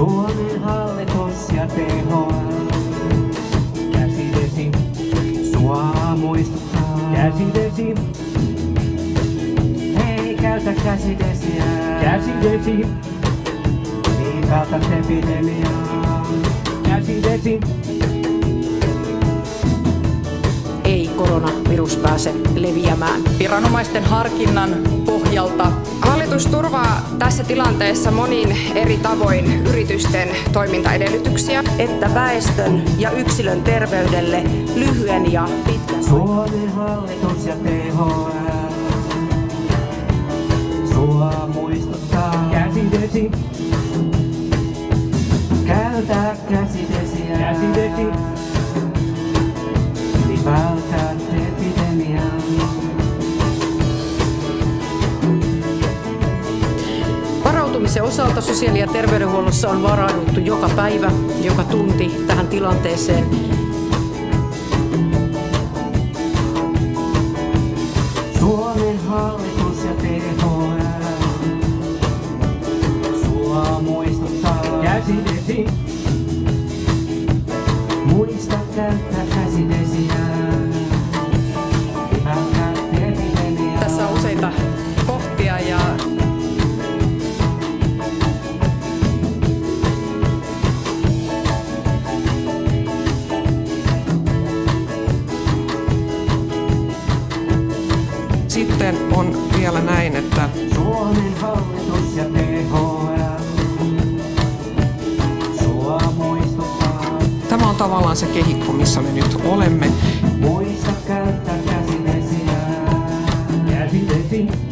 Suomen hallitus ja THL. Käsidesi, sua muistuttaa. Käsidesi, hei käytä käsidesiä. Käsidesi, niin vältät epidemiaa. Käsidesi. Ei koronavirus pääse leviämään. Viranomaisten harkinnan pohjalta hallitus turvaa tässä tilanteessa monin eri tavoin yritysten toimintaedellytyksiä. Että väestön ja yksilön terveydelle lyhyen ja pitkän. Suomen hallitus ja THL. Sua muistuttaa. Käsidesi. Käytä käsidesiä. Käsidesi. Niin vältät epidemiaa. Varautumisen osalta sosiaali- ja terveydenhuollossa on varauduttu joka päivä, joka tunti tähän tilanteeseen. Suomen hallitus ja THL. Sua muistuttaa. Käsidesi. Muista käyttää käsidesiä. Vältät epidemiaa. tässä on useita kohtia ja Sitten on vielä näin, että Suomen hallitus ja THL. Sua muistuttaa. tämä on tavallaan se kehikko, missä me nyt olemme. Muista käyttää käsidesiä. Käsidesi.